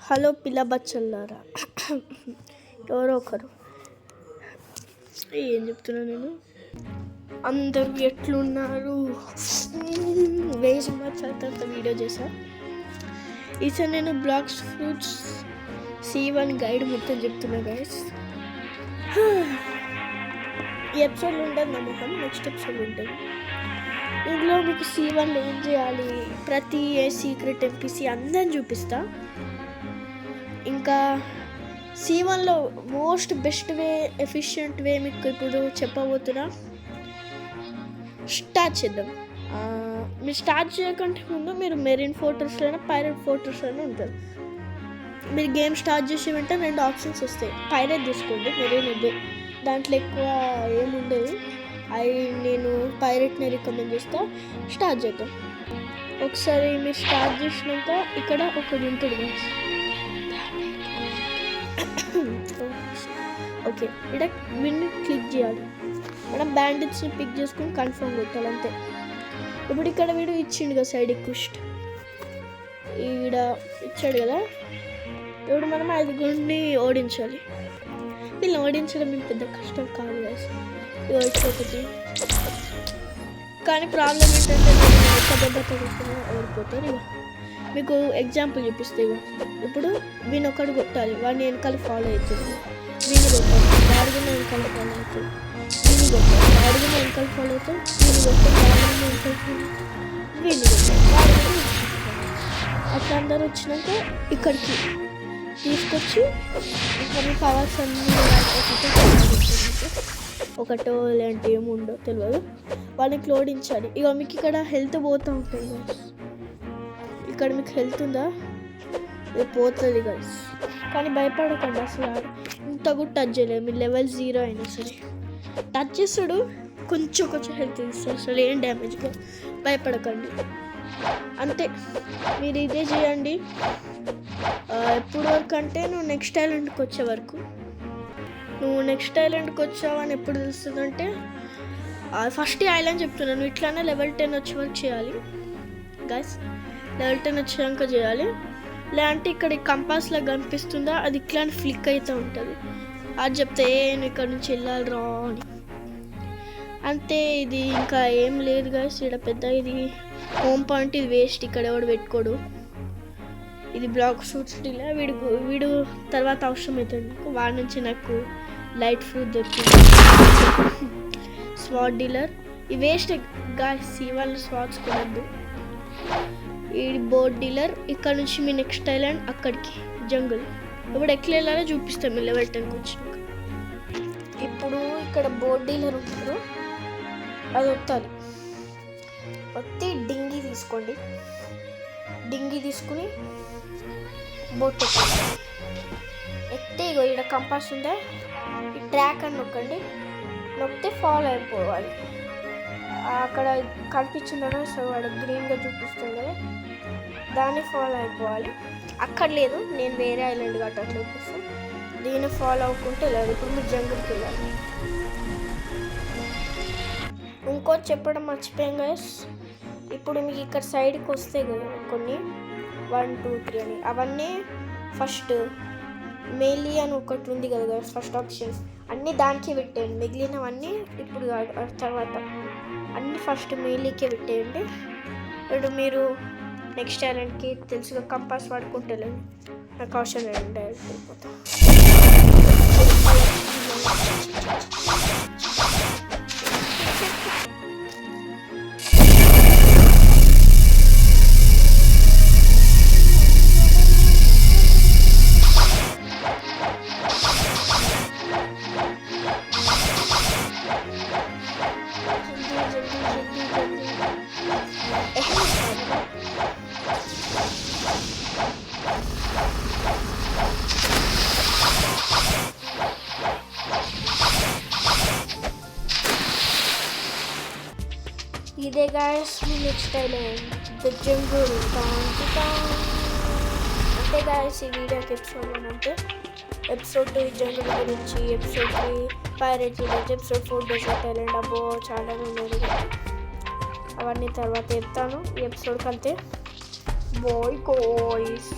Hello పిల్ల బచ్చల్లారా, ఎవరో ఒకరు ఏం చెప్తున్నా నేను. అందరూ ఎట్లున్నారు? 1000 సంవత్సరాల తర్వాత వీడియో చేశా. ఈసారి నేను బ్లాక్స్ ఫ్రూట్స్ C1 గైడ్ మొత్తం చెప్తున్నా గైస్. ఈ ఎపిసోడ్లో ఉంటుంది నా మొహం, నెక్స్ట్ ఎపిసోడ్ ఉంటుంది. ఇందులో మీకు C1లో ఏం చేయాలి, ప్రతి సీక్రెట్ NPC అందరిని చూపిస్తా. ఇంకా C1లో మోస్ట్ బెస్ట్ వే, ఎఫిషియెంట్ వే మీకు ఇప్పుడు చెప్పబోతున్నా. స్టార్ట్ చేద్దాం. మీరు స్టార్ట్ చేయకంటే ముందు మీరు మెరీన్ ఫోర్ట్రెస్లోనే, పైరేట్ ఫోర్ట్రెస్లోనే ఉంటుంది. మీరు గేమ్ స్టార్ట్ చేసే వెంటనే 2 ఆప్షన్స్ వస్తాయి. పైరేట్ తీసుకోండి, మెరీన్ వద్దు, దాంట్లో ఎక్కువ ఏముండదు. నేను పైరేట్ని రికమెండ్ చేస్తా. స్టార్ట్ చేద్దాం. ఒకసారి మీరు స్టార్ట్ చేసినాక ఇక్కడ ఒకటి ఉంటుంది. ఓకే, ఇక్కడ విన్ని క్లిక్ చేయాలి. మనం బ్యాండేజ్ని పిక్ చేసుకుని కన్ఫర్మ్ కొట్టాలి, అంతే. ఇప్పుడు ఇక్కడ వీడు ఇచ్చిండు కదా సైడ్ క్వెస్ట్, ఈడ ఇచ్చాడు కదా. ఇప్పుడు మనం 5 ఓడించాలి. వీళ్ళని ఓడించడం మీకు పెద్ద కష్టం కాదు కదా. ఒకటి కానీ ప్రాబ్లం ఏంటంటే ఓడిపోతారు. ఇక మీకు ఎగ్జాంపుల్ చూపిస్తే, ఇప్పుడు వీని ఒకటి కొట్టాలి, వాడిని వెనకాల ఫాలో అవుతుంది. వీని కొట్టాలి, వాడిని వెనకాల ఫాలో అవుతుంది. వీని కొట్టాలి, వాడిని వెనకాల ఫాలో అవుతాం. వీని కొట్టాలి, వాడిని వెనకాల ఫాలో వీని కొట్టాలి. అట్లా అందరూ వచ్చినాక ఇక్కడికి తీసుకొచ్చి ఇంకా మీ పవర్స్ అన్నీ ఒకటో ఇలాంటి ఏముండో తెలియదు, వాళ్ళకి లోడించాలి. ఇక మీకు ఇక్కడ హెల్త్ పోతూ ఉంటుంది. ఇక్కడ మీకు హెల్త్ ఉందా, ఇది పోతుంది గైస్. కానీ భయపడకండి, అసలు ఇంత కూడా టచ్ చేయలేదు. మీరు లెవెల్ 0 అయినా సరే టచ్ చేస్తాడు, కొంచెం హెల్త్ ఇస్తాడు, అసలు ఏం డ్యామేజ్గా. భయపడకండి, అంతే. మీరు ఇదే చేయండి ఎప్పుడు వరకు అంటే నువ్వు నెక్స్ట్ ఐలాండ్కి వచ్చే వరకు. నువ్వు నెక్స్ట్ ఐలాండ్కి వచ్చావని ఎప్పుడు తెలుస్తుందంటే, ఫస్ట్ ఐలాండ్ చెప్తున్నాను, నువ్వు ఇట్లానే లెవెల్ 10 వచ్చే వరకు చేయాలి గైస్. లెవెల్ 10 వచ్చాక చేయాలి. లేదంటే ఇక్కడ కంపాస్లా కనిపిస్తుందా, అది ఇట్లానే ఫ్లిక్ అవుతూ ఉంటుంది. అది చెప్తే నువ్వు ఇక్కడ నుంచి వెళ్ళాలి రా అని, అంతే. ఇది ఇంకా ఏం లేదు గైస్. ఇక్కడ పెద్ద ఇది హోమ్ పాయింట్, ఇది వేస్ట్, ఇక్కడ ఎవడు పెట్టుకోడు. ఇది బ్లాక్ ఫ్రూట్స్ డీలర్, వీడు తర్వాత అవసరం అవుతుంది నాకు. వాడి నుంచి నాకు లైట్ ఫ్రూట్ దొరికింది. స్వాట్ డీలర్ ఈ వేస్ట్ గాయస్, C1లో స్వాట్స్ కొనద్దు. ఈ బోర్డ్ డీలర్, ఇక్కడ నుంచి మీ నెక్స్ట్ ఐలాండ్ అక్కడికి జంగుల్. ఇప్పుడు ఎట్లా వెళ్ళాలో చూపిస్తాం మీ లెవెల్ 10కి వచ్చినాక. ఇప్పుడు ఇక్కడ బోర్డ్ డీలర్ ఉంటారు, అది వత్తాలి. వత్తి డింగి తీసుకోండి. డింగి తీసుకుని బోట్ ఎత్తే ఇక్కడ కంపాస్ ఉందా, ఈ ట్రాక్ అని నొక్కండి. నొక్కితే ఫాలో అయిపోవాలి. అక్కడ కనిపించిందా సో వాడు గ్రీన్గా చూపిస్తుంది కదా, దాన్ని ఫాలో అయిపోవాలి. అక్కడ లేదు, నేను వేరే ఐలాండ్ గట్ట అట్లా చూపిస్తాను. దీన్ని ఫాలో అవ్వకుంటే లేదు. ఇప్పుడు మీరు జంగుల్కి వెళ్ళాలి. ఇంకోటి చెప్పడం మర్చిపోయాం గైస్. ఇప్పుడు మీకు ఇక్కడ సైడ్కి వస్తాయి కదా కొన్ని 1, 2, 3 అని, అవన్నీ ఫస్ట్ మేలీ అని ఒకటి ఉంది కదా ఫస్ట్ ఆప్షన్, అన్నీ దానికే పెట్టేయండి. మిగిలినవన్నీ ఇప్పుడు తర్వాత అన్నీ ఫస్ట్ మేలీకే పెట్టేయండి. ఇప్పుడు మీరు నెక్స్ట్ ఐలాండ్కి తెలుసుగా కంపాస్ వాడుకుంటే నాకు అవసరం లేదు, డైరెక్ట్ వెళ్ళిపోతా. ఇదే guys me next island, the jungle. అంటే గాయస్ ఈ వీడియోకి ఎపిసోడ్ 1 అంటే, ఎపిసోడ్ 2 జంగుల్ గురించి, ఎపిసోడ్ 3 పైరేట్ గురించి, ఎపిసోడ్ 4 డెజర్ట్ ఐలాండ్. అబ్బో చాలా ఉన్నాయి, అవన్నీ తర్వాత చెప్తాను ఈ ఎపిసోడ్కి. అంతే బాయ్ కోయిస్.